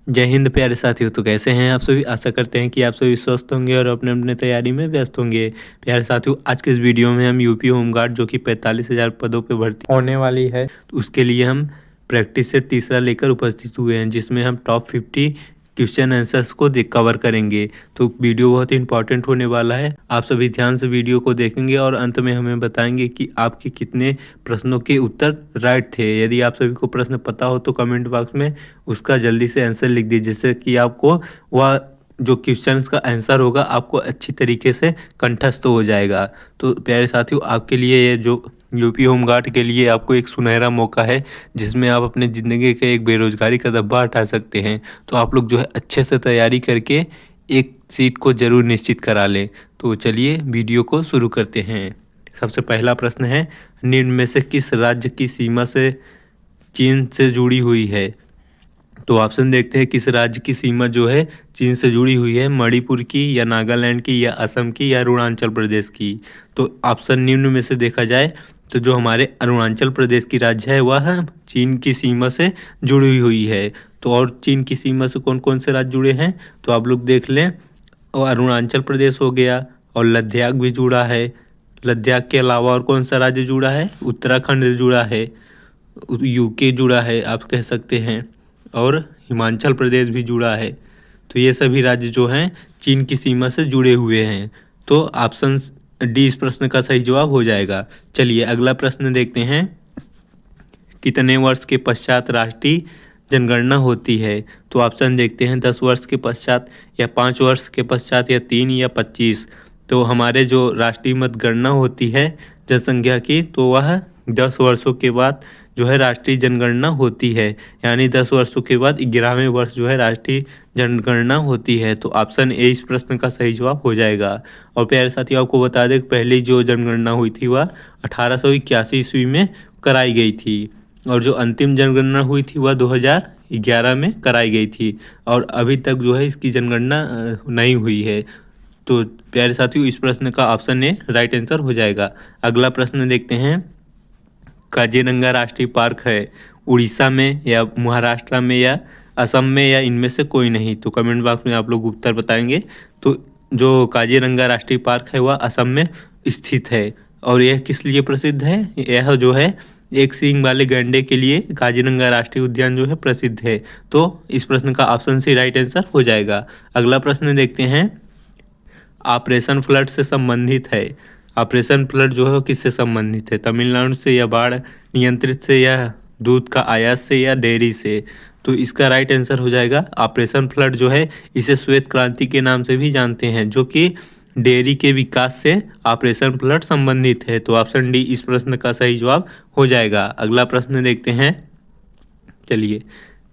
जय हिंद प्यारे साथियों। तो कैसे हैं आप सभी। आशा करते हैं कि आप सभी स्वस्थ होंगे और अपने अपने तैयारी में व्यस्त होंगे। प्यारे साथियों, आज के इस वीडियो में हम यूपी होमगार्ड जो कि 45,000 पदों पे भर्ती होने वाली है, तो उसके लिए हम प्रैक्टिस सेट तीसरा लेकर उपस्थित हुए हैं, जिसमें हम टॉप 50 क्वेश्चन आंसर्स को कवर करेंगे। तो वीडियो बहुत ही इंपॉर्टेंट होने वाला है। आप सभी ध्यान से वीडियो को देखेंगे और अंत में हमें बताएंगे कि आपके कितने प्रश्नों के उत्तर राइट थे। यदि आप सभी को प्रश्न पता हो तो कमेंट बॉक्स में उसका जल्दी से आंसर लिख दीजिए, जिससे कि आपको वह जो क्वेश्चंस का आंसर होगा आपको अच्छी तरीके से कंठस्थ हो जाएगा। तो प्यारे साथियों, आपके लिए ये जो यूपी होमगार्ड के लिए आपको एक सुनहरा मौका है, जिसमें आप अपने ज़िंदगी के एक बेरोजगारी का धब्बा हटा सकते हैं। तो आप लोग जो है अच्छे से तैयारी करके एक सीट को ज़रूर निश्चित करा लें। तो चलिए वीडियो को शुरू करते हैं। सबसे पहला प्रश्न है, निम्न में से किस राज्य की सीमा से चीन से जुड़ी हुई है। तो ऑप्शन देखते हैं, किस राज्य की सीमा जो है चीन से जुड़ी हुई है। मणिपुर की, या नागालैंड की, या असम की, या अरुणाचल प्रदेश की। तो ऑप्शन निम्न में से देखा जाए तो जो हमारे अरुणाचल प्रदेश की राज्य है वह चीन की सीमा से जुड़ी हुई है। तो और चीन की सीमा से कौन कौन से राज्य जुड़े हैं तो आप लोग देख लें। और अरुणाचल प्रदेश हो गया, और लद्दाख भी जुड़ा है। लद्दाख के अलावा और कौन सा राज्य जुड़ा है, उत्तराखंड जुड़ा है, यूके जुड़ा है आप कह सकते हैं, और हिमाचल प्रदेश भी जुड़ा है। तो ये सभी राज्य जो हैं चीन की सीमा से जुड़े हुए हैं। तो ऑप्शन डी इस प्रश्न का सही जवाब हो जाएगा। चलिए अगला प्रश्न देखते हैं, कितने वर्ष के पश्चात राष्ट्रीय जनगणना होती है। तो ऑप्शन देखते हैं, 10 वर्ष के पश्चात, या 5 वर्ष के पश्चात, या 3, या 25। तो हमारे जो राष्ट्रीय मतगणना होती है जनसंख्या की, तो वह 10 वर्षों के बाद जो है राष्ट्रीय जनगणना होती है। यानी 10 वर्षों के बाद 11वें वर्ष जो है राष्ट्रीय जनगणना होती है। तो ऑप्शन ए इस प्रश्न का सही जवाब हो जाएगा। और प्यारे साथियों, आपको बता दें पहली जो जनगणना हुई थी वह 1881 ईस्वी में कराई गई थी, और जो अंतिम जनगणना हुई थी वह 2011 में कराई गई थी। और अभी तक जो है इसकी जनगणना नहीं हुई है। तो प्यारे साथियों, इस प्रश्न का ऑप्शन ए राइट आंसर हो जाएगा। अगला प्रश्न देखते हैं, काजीरंगा राष्ट्रीय पार्क है उड़ीसा में, या महाराष्ट्र में, या असम में, या इनमें से कोई नहीं। तो कमेंट बॉक्स में आप लोग उत्तर बताएंगे। तो जो काजीरंगा राष्ट्रीय पार्क है वह असम में स्थित है। और यह किस लिए प्रसिद्ध है, यह जो है एक सींग वाले गैंडे के लिए काजीरंगा राष्ट्रीय उद्यान जो है प्रसिद्ध है। तो इस प्रश्न का ऑप्शन सी राइट आंसर हो जाएगा। अगला प्रश्न देखते हैं, ऑपरेशन फ्लड से संबंधित है। ऑपरेशन फ्लड जो है किससे संबंधित है, तमिलनाडु से, या बाढ़ नियंत्रित से, या दूध का आयात से, या डेयरी से। तो इसका राइट आंसर हो जाएगा ऑपरेशन फ्लड जो है, इसे श्वेत क्रांति के नाम से भी जानते हैं, जो कि डेयरी के विकास से ऑपरेशन फ्लड संबंधित है। तो ऑप्शन डी इस प्रश्न का सही जवाब हो जाएगा। अगला प्रश्न देखते हैं, चलिए,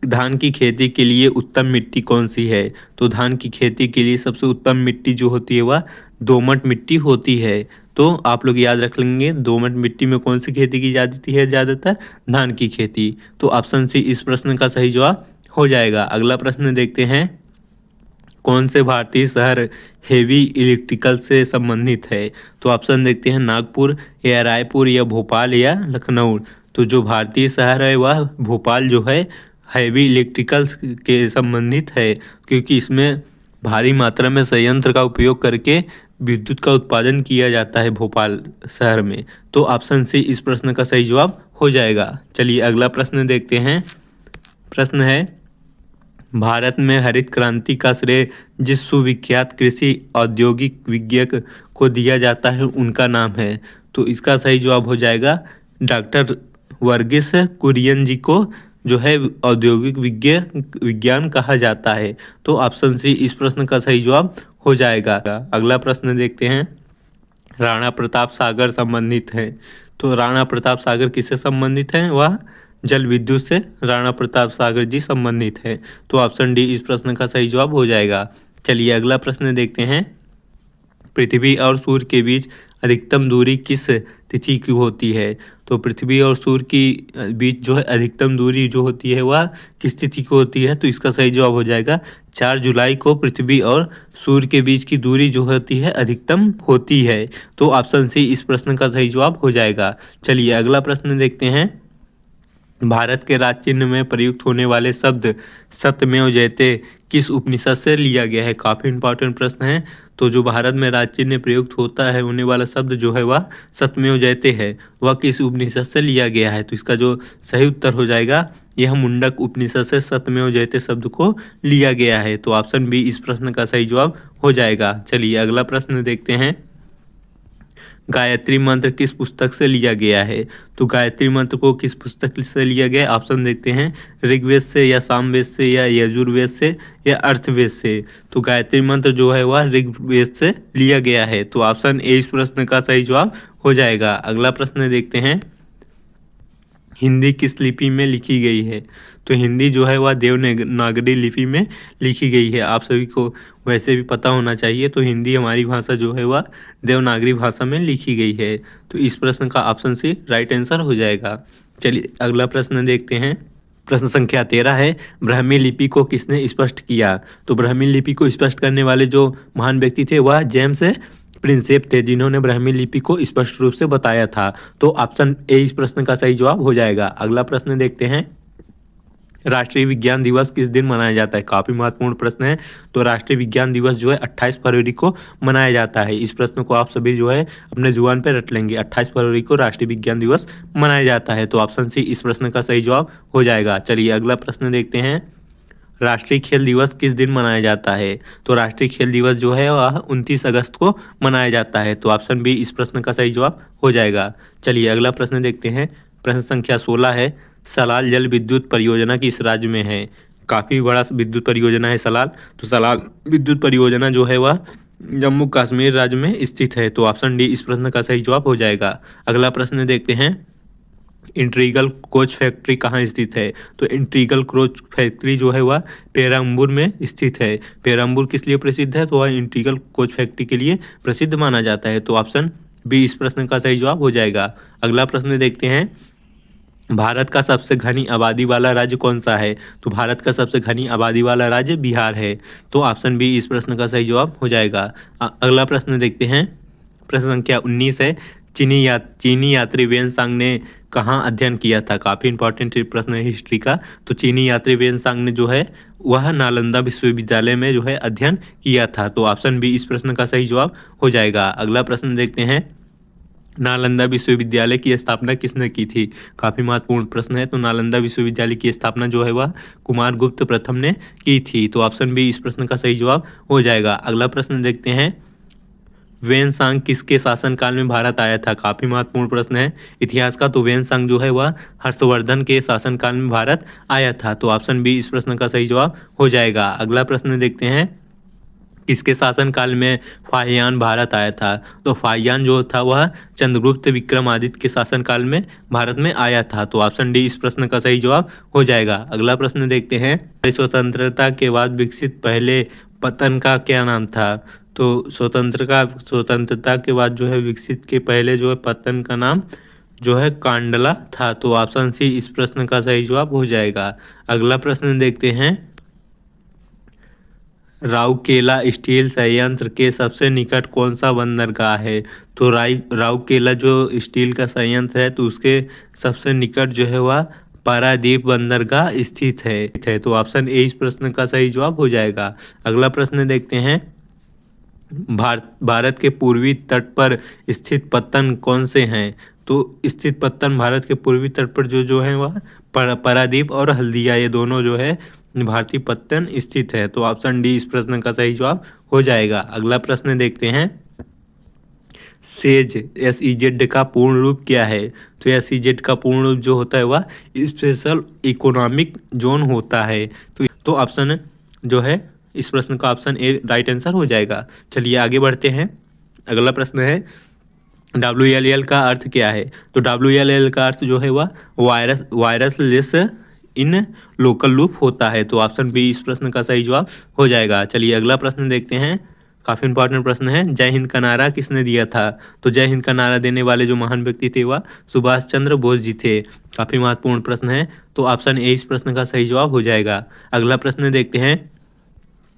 धान की खेती के लिए उत्तम मिट्टी कौन सी है। तो धान की खेती के लिए सबसे उत्तम मिट्टी जो होती है वह दोमट मिट्टी होती है। तो आप लोग याद रख लेंगे, दोमट मिट्टी में कौन सी खेती की जाती है, ज़्यादातर धान की खेती। तो ऑप्शन सी इस प्रश्न का सही जवाब हो जाएगा। अगला प्रश्न देखते हैं, कौन से भारतीय शहर हेवी इलेक्ट्रिकल से संबंधित है। तो ऑप्शन देखते हैं, नागपुर, या रायपुर, या भोपाल, या लखनऊ। तो जो भारतीय शहर है वह भोपाल जो है हैवी इलेक्ट्रिकल के संबंधित है, क्योंकि इसमें भारी मात्रा में संयंत्र का उपयोग करके विद्युत का उत्पादन किया जाता है भोपाल शहर में। तो ऑप्शन सी इस प्रश्न का सही जवाब हो जाएगा। चलिए अगला प्रश्न देखते हैं। प्रश्न है, भारत में हरित क्रांति का श्रेय जिस सुविख्यात कृषि औद्योगिक विज्ञ को दिया जाता है उनका नाम है। तो इसका सही जवाब हो जाएगा डॉक्टर वर्गीस कुरियन जी को जो है औद्योगिक विज्ञान कहा जाता है। तो ऑप्शन सी इस प्रश्न का सही जवाब हो जाएगा। अगला प्रश्न देखते हैं, राणा प्रताप सागर संबंधित है। तो राणा प्रताप सागर किससे संबंधित है, वह जल विद्युत से राणा प्रताप सागर जी संबंधित है। तो ऑप्शन डी इस प्रश्न का सही जवाब हो जाएगा। चलिए अगला प्रश्न देखते हैं, पृथ्वी और सूर्य के बीच अधिकतम दूरी किस तिथि की होती है। तो पृथ्वी और सूर्य की बीच जो है अधिकतम दूरी जो होती है वह किस तिथि को होती है। तो इसका सही जवाब हो जाएगा 4 जुलाई को पृथ्वी और सूर्य के बीच की दूरी जो होती है अधिकतम होती है। तो ऑप्शन सी इस प्रश्न का सही जवाब हो जाएगा। चलिए अगला प्रश्न देखते हैं, भारत के राज चिन्ह में प्रयुक्त होने वाले शब्द सत्यमेव जयते किस उपनिषद से लिया गया है? काफ़ी इंपॉर्टेंट प्रश्न है। तो जो भारत में राज चिन्ह प्रयुक्त होता है होने वाला शब्द जो है वह सत्यमेव जयते है, वह किस उपनिषद से लिया गया है? तो इसका जो सही उत्तर हो जाएगा यह मुंडक उपनिषद से सत्यमेव जयते शब्द को लिया गया है। तो ऑप्शन बी इस प्रश्न का सही जवाब हो जाएगा। चलिए अगला प्रश्न देखते हैं। गायत्री मंत्र किस पुस्तक से लिया गया है? तो गायत्री मंत्र को किस पुस्तक से लिया गया है? ऑप्शन देखते हैं, ऋग्वेद से या सामवेद से या यजुर्वेद से या अर्थवेद से। तो गायत्री मंत्र जो है वह ऋग्वेद से लिया गया है। तो ऑप्शन ए इस प्रश्न का सही जवाब हो जाएगा। अगला प्रश्न देखते हैं, हिंदी किस लिपि में लिखी गई है? तो हिंदी जो है वह देवनागरी लिपि में लिखी गई है। आप सभी को वैसे भी पता होना चाहिए। तो हिंदी हमारी भाषा जो है वह देवनागरी भाषा में लिखी गई है। तो इस प्रश्न का ऑप्शन सी राइट आंसर हो जाएगा। चलिए अगला प्रश्न देखते हैं। प्रश्न संख्या 13 है, ब्राह्मी लिपि को किसने स्पष्ट किया? तो ब्राह्मी लिपि को स्पष्ट करने वाले जो महान व्यक्ति थे वह जेम्स प्रिंसेप थे, जिन्होंने ब्राह्मी लिपि को स्पष्ट रूप से बताया था। तो ऑप्शन ए इस प्रश्न का सही जवाब हो जाएगा। अगला प्रश्न देखते हैं, राष्ट्रीय विज्ञान दिवस किस दिन मनाया जाता है? काफ़ी महत्वपूर्ण प्रश्न है। तो राष्ट्रीय विज्ञान दिवस जो है 28 फरवरी को मनाया जाता है। इस प्रश्न को आप सभी जो है अपने जुबान पर रट लेंगे। 28 फरवरी को राष्ट्रीय विज्ञान दिवस मनाया जाता है। तो ऑप्शन सी इस प्रश्न का सही जवाब हो जाएगा। चलिए अगला प्रश्न देखते हैं, राष्ट्रीय खेल दिवस किस दिन मनाया जाता है? तो राष्ट्रीय खेल दिवस जो है वह 29 अगस्त को मनाया जाता है। तो ऑप्शन बी इस प्रश्न का सही जवाब हो जाएगा। चलिए अगला प्रश्न देखते हैं। प्रश्न संख्या 16 है, सलाल जल विद्युत परियोजना किस राज्य में है? काफ़ी बड़ा विद्युत परियोजना है सलाल। तो सलाल विद्युत परियोजना जो है वह जम्मू कश्मीर राज्य में स्थित है। तो ऑप्शन डी इस प्रश्न का सही जवाब हो जाएगा। अगला प्रश्न देखते हैं, इंटीग्रल कोच फैक्ट्री कहाँ स्थित है? तो इंटीग्रल कोच फैक्ट्री जो है वह पेराम्बूर में स्थित है। पेराम्बूर किस लिए प्रसिद्ध है? तो वह इंटीग्रल कोच फैक्ट्री के लिए प्रसिद्ध माना जाता है। तो ऑप्शन बी इस प्रश्न का सही जवाब हो जाएगा। अगला प्रश्न देखते हैं, भारत का सबसे घनी आबादी वाला राज्य कौन सा है? तो भारत का सबसे घनी आबादी वाला राज्य बिहार है। तो ऑप्शन बी इस प्रश्न का सही जवाब हो जाएगा। अगला प्रश्न देखते हैं। प्रश्न संख्या 19 है, चीनी यात्री वेनसांग ने कहाँ अध्ययन किया था? काफ़ी इंपॉर्टेंट प्रश्न है हिस्ट्री का। तो चीनी यात्री वेनसांग ने जो है वह नालंदा विश्वविद्यालय में जो है अध्ययन किया था। तो ऑप्शन बी इस प्रश्न का सही जवाब हो जाएगा। अगला प्रश्न देखते हैं, नालंदा विश्वविद्यालय की स्थापना किसने की थी? काफ़ी महत्वपूर्ण प्रश्न है। तो नालंदा विश्वविद्यालय की स्थापना जो है वह कुमार गुप्त प्रथम ने की थी। तो ऑप्शन बी इस प्रश्न का सही जवाब हो जाएगा। अगला प्रश्न देखते हैं, वेनसांग किसके शासनकाल में भारत आया था? काफ़ी महत्वपूर्ण प्रश्न है इतिहास का। तो वेनसांग जो है वह हर्षवर्धन के शासनकाल में भारत आया था। तो ऑप्शन बी इस प्रश्न का सही जवाब हो जाएगा। अगला प्रश्न देखते हैं, किसके शासनकाल में फाहियान भारत आया था? तो फाहियान जो था वह चंद्रगुप्त विक्रमादित्य के शासनकाल में भारत में आया था। तो ऑप्शन डी इस प्रश्न का सही जवाब हो जाएगा। अगला प्रश्न देखते हैं, स्वतंत्रता के बाद विकसित पहले पतन का क्या नाम था? तो स्वतंत्रता के बाद जो है विकसित के पहले जो है पतन का नाम जो है कांडला था। तो ऑप्शन सी इस प्रश्न का सही जवाब हो जाएगा। अगला प्रश्न देखते हैं, राउरकेला स्टील संयंत्र के सबसे निकट कौन सा बंदरगाह है? तो राउरकेला जो स्टील का संयंत्र है तो उसके सबसे निकट जो है वह पारादीप बंदरगाह स्थित है। तो ऑप्शन ए इस प्रश्न का सही जवाब हो जाएगा। अगला प्रश्न देखते हैं, भारत के पूर्वी तट पर स्थित पत्तन कौन से हैं? तो स्थित पत्तन भारत के पूर्वी तट पर जो है वह पारादीप और हल्दिया, ये दोनों जो है भारतीय पत्तन स्थित है। तो ऑप्शन डी इस प्रश्न का सही जवाब हो जाएगा। अगला प्रश्न देखते हैं, सेज SEZ का पूर्ण रूप क्या है? तो SEZ का पूर्ण रूप जो होता है वह स्पेशल इकोनॉमिक जोन होता है। तो ऑप्शन जो है इस प्रश्न का ऑप्शन ए राइट आंसर हो जाएगा। चलिए आगे बढ़ते हैं। अगला प्रश्न है, WLL का अर्थ क्या है? तो WLL का अर्थ जो है वह virus less in local loop होता है। तो ऑप्शन बी इस प्रश्न का सही जवाब हो जाएगा। चलिए अगला प्रश्न देखते हैं, काफ़ी इंपॉर्टेंट प्रश्न है, जय हिंद का नारा किसने दिया था? तो जय हिंद का नारा देने वाले जो महान व्यक्ति थे वह सुभाष चंद्र बोस जी थे। काफ़ी महत्वपूर्ण प्रश्न है। तो ऑप्शन ए इस प्रश्न का सही जवाब हो जाएगा। अगला प्रश्न देखते हैं,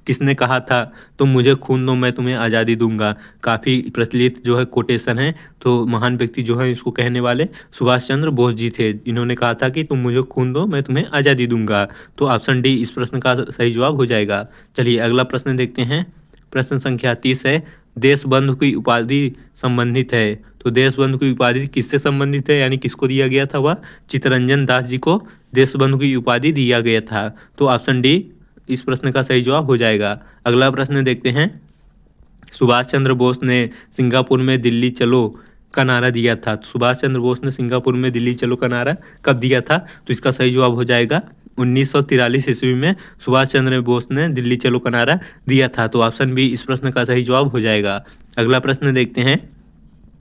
किसने कहा था तुम मुझे खून दो मैं तुम्हें आज़ादी दूंगा। काफ़ी प्रचलित जो है कोटेशन है। तो महान व्यक्ति जो है इसको कहने वाले सुभाष चंद्र बोस जी थे। इन्होंने कहा था कि तुम मुझे खून दो मैं तुम्हें आज़ादी दूंगा। तो ऑप्शन डी इस प्रश्न का सही जवाब हो जाएगा। चलिए अगला प्रश्न देखते हैं। प्रश्न संख्या 30 है, देशबंधु की उपाधि संबंधित है। तो देशबंधु की उपाधि किससे संबंधित है, यानी किसको दिया गया था? वह चित्तरंजन दास जी को देशबंधु की उपाधि दिया गया था। तो ऑप्शन डी इस प्रश्न का सही जवाब हो जाएगा। अगला प्रश्न देखते हैं। सुभाष चंद्र बोस ने सिंगापुर में दिल्ली चलो का नारा दिया था। सुभाष चंद्र बोस ने सिंगापुर में दिल्ली चलो का नारा कब दिया था? तो इसका सही जवाब हो जाएगा 1943 ईस्वी में सुभाष चंद्र बोस ने दिल्ली चलो का नारा दिया था। तो ऑप्शन बी इस प्रश्न का सही जवाब हो जाएगा। अगला प्रश्न देखते हैं।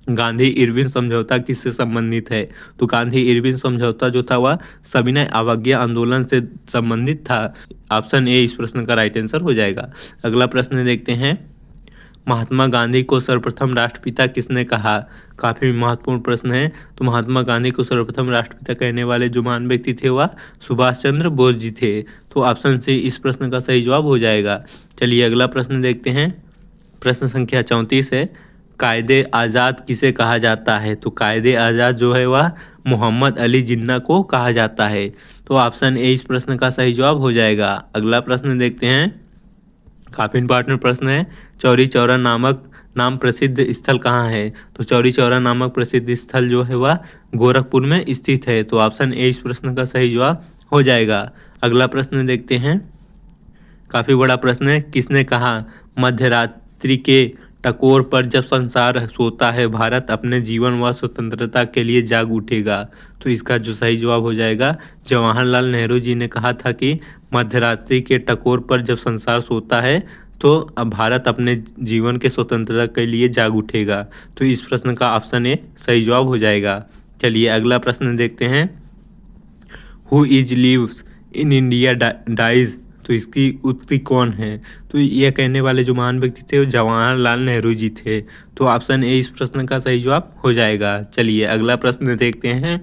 गांधी इरविन समझौता किससे संबंधित है? तो गांधी इरविन समझौता जो था वह सविनय अवज्ञा आंदोलन से संबंधित था। ऑप्शन ए इस प्रश्न का राइट आंसर हो जाएगा। अगला प्रश्न देखते हैं। महात्मा गांधी को सर्वप्रथम राष्ट्रपिता किसने कहा? काफ़ी महत्वपूर्ण प्रश्न है। तो महात्मा गांधी को सर्वप्रथम राष्ट्रपिता कहने वाले जो महान व्यक्ति थे वह सुभाष चंद्र बोस जी थे। तो ऑप्शन सी इस प्रश्न का सही जवाब हो जाएगा। चलिए अगला प्रश्न देखते हैं। प्रश्न संख्या 34 है, कायदे आज़ाद किसे कहा जाता है? तो कायदे आज़ाद जो है वह मोहम्मद अली जिन्ना को कहा जाता है। तो ऑप्शन ए इस प्रश्न का सही जवाब हो जाएगा। अगला प्रश्न देखते हैं। काफ़ी इंपॉर्टेंट प्रश्न है। चौरी चौरा नामक नाम प्रसिद्ध स्थल कहाँ है? तो चौरी चौरा नामक प्रसिद्ध स्थल जो है वह गोरखपुर में स्थित है। तो ऑप्शन ए इस प्रश्न का सही जवाब हो जाएगा। अगला प्रश्न देखते हैं। काफ़ी बड़ा प्रश्न है। किसने कहा मध्यरात्रि के टकोर पर जब संसार सोता है भारत अपने जीवन व स्वतंत्रता के लिए जाग उठेगा? तो इसका जो सही जवाब हो जाएगा जवाहरलाल नेहरू जी ने कहा था कि मध्यरात्रि के टकोर पर जब संसार सोता है तो अब भारत अपने जीवन के स्वतंत्रता के लिए जाग उठेगा। तो इस प्रश्न का ऑप्शन ए सही जवाब हो जाएगा। चलिए अगला प्रश्न देखते हैं। Who is lives in India dies? तो इसकी उत्पत्ति कौन है? तो यह कहने वाले जो महान व्यक्ति थे वो जवाहरलाल नेहरू जी थे। तो ऑप्शन ए इस प्रश्न का सही जवाब हो जाएगा। चलिए अगला प्रश्न देखते हैं।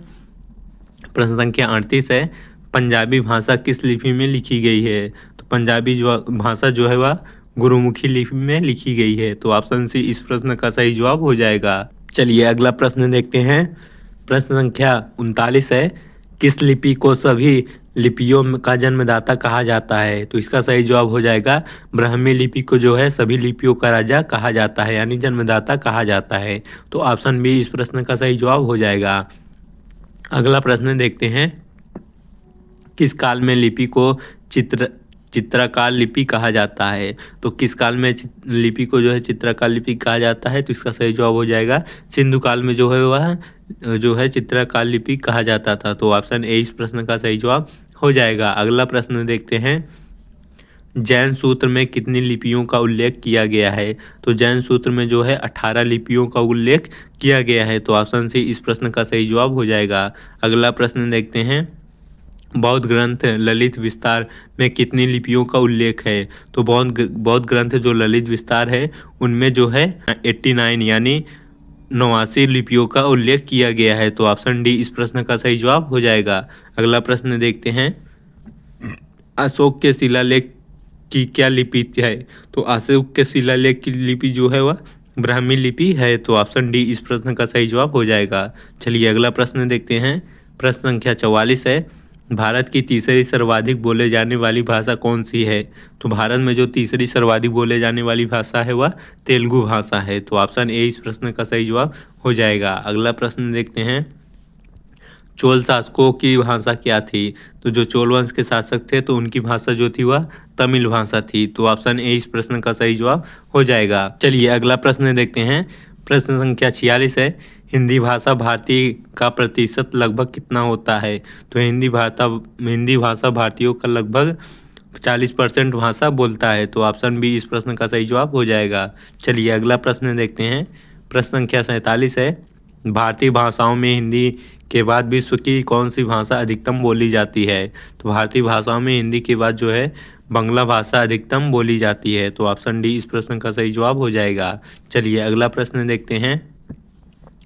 प्रश्न संख्या 38 है, पंजाबी भाषा किस लिपि में लिखी गई है? तो पंजाबी जो भाषा जो है वह गुरुमुखी लिपि में लिखी गई है। तो ऑप्शन सी इस प्रश्न का सही जवाब हो जाएगा। चलिए अगला प्रश्न देखते हैं। प्रश्न संख्या 39 है, किस लिपि को सभी लिपियों का जन्मदाता कहा जाता है? तो इसका सही जवाब हो जाएगा ब्राह्मी लिपि को जो है सभी लिपियों का राजा कहा जाता है, यानी जन्मदाता कहा जाता है। तो ऑप्शन बी इस प्रश्न का सही जवाब हो जाएगा। अगला प्रश्न देखते हैं। किस काल में लिपि को चित्रकाल लिपि कहा जाता है? तो किस काल में लिपि को जो है चित्रकाल लिपि कहा जाता है? तो इसका सही जवाब हो जाएगा सिंधु काल में जो है वह जो है चित्रकाल लिपि कहा जाता था। तो ऑप्शन ए इस प्रश्न का सही जवाब हो जाएगा। अगला प्रश्न देखते हैं। जैन सूत्र में कितनी लिपियों का उल्लेख किया गया है? तो जैन सूत्र में जो है 18 लिपियों का उल्लेख किया गया है। तो ऑप्शन सी इस प्रश्न का सही जवाब हो जाएगा। अगला प्रश्न देखते हैं। बौद्ध ग्रंथ ललित विस्तार में कितनी लिपियों का उल्लेख है? तो बौद्ध ग्रंथ जो ललित विस्तार है उनमें जो है 89 यानी 89 लिपियों का उल्लेख किया गया है। तो ऑप्शन डी इस प्रश्न का सही जवाब हो जाएगा। अगला प्रश्न देखते हैं। अशोक के शिलालेख की क्या लिपि है? तो अशोक के शिलालेख की लिपि जो है वह ब्राह्मी लिपि है। तो ऑप्शन डी इस प्रश्न का सही जवाब हो जाएगा। चलिए अगला प्रश्न देखते हैं। प्रश्न संख्या 44 है, भारत की तीसरी सर्वाधिक बोले जाने वाली भाषा कौन सी है? तो भारत में जो तीसरी सर्वाधिक बोले जाने वाली भाषा है वह तेलुगु भाषा है। तो ऑप्शन ए इस प्रश्न का सही जवाब हो जाएगा। अगला प्रश्न देखते हैं। चोल शासकों की भाषा क्या थी? तो जो चोल वंश के शासक थे तो उनकी भाषा जो थी वह तमिल भाषा थी। तो ऑप्शन ए इस प्रश्न का सही जवाब हो जाएगा। चलिए अगला प्रश्न देखते हैं। प्रश्न संख्या 46 है, हिंदी भाषा भारतीय का प्रतिशत लगभग कितना होता है? तो हिंदी भाषा भारतीयों का लगभग 40% भाषा बोलता है। तो ऑप्शन बी इस प्रश्न का सही जवाब हो जाएगा। चलिए अगला प्रश्न देखते हैं। प्रश्न संख्या 47 है, भारतीय भाषाओं में हिंदी के बाद विश्व की कौन सी भाषा अधिकतम बोली जाती है? तो भारतीय भाषाओं में हिंदी के बाद जो है बांग्ला भाषा अधिकतम बोली जाती है। तो ऑप्शन डी इस प्रश्न का सही जवाब हो जाएगा। चलिए अगला प्रश्न देखते हैं।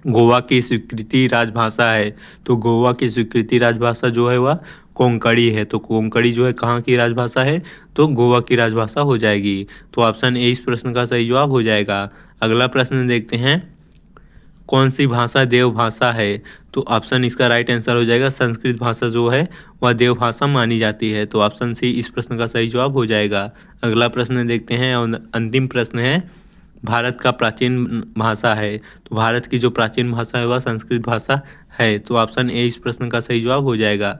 गोवा की स्वीकृति राजभाषा है। तो गोवा की स्वीकृति राजभाषा जो है वह कोंकणी है, तो कोंकणी जो है कहाँ की राजभाषा है, तो गोवा की राजभाषा हो जाएगी। तो ऑप्शन ए इस प्रश्न का सही जवाब हो जाएगा। अगला प्रश्न देखते हैं, कौन सी भाषा देव भाषा है, तो ऑप्शन इसका राइट आंसर हो जाएगा संस्कृत भाषा जो है वह देव भाषा मानी जाती है। तो ऑप्शन सी इस प्रश्न का सही जवाब हो जाएगा। अगला प्रश्न देखते हैं और अंतिम प्रश्न है, भारत का प्राचीन भाषा है, तो भारत की जो प्राचीन भाषा है वह संस्कृत भाषा है। तो ऑप्शन ए इस प्रश्न का सही जवाब हो जाएगा।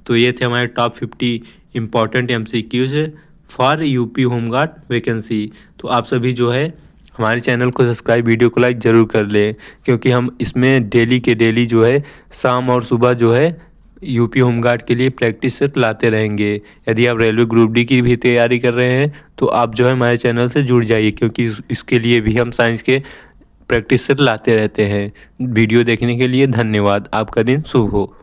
तो ये थे हमारे top 50 important MCQs for UP home guard vacancy. तो आप सभी जो है हमारे चैनल को सब्सक्राइब, वीडियो को लाइक ज़रूर कर लें, क्योंकि हम इसमें डेली के डेली जो है शाम और सुबह जो है यूपी होमगार्ड के लिए प्रैक्टिस सेट लाते रहेंगे। यदि आप रेलवे ग्रुप डी की भी तैयारी कर रहे हैं तो आप जो है हमारे चैनल से जुड़ जाइए, क्योंकि इसके लिए भी हम साइंस के प्रैक्टिस सेट लाते रहते हैं। वीडियो देखने के लिए धन्यवाद। आपका दिन शुभ हो।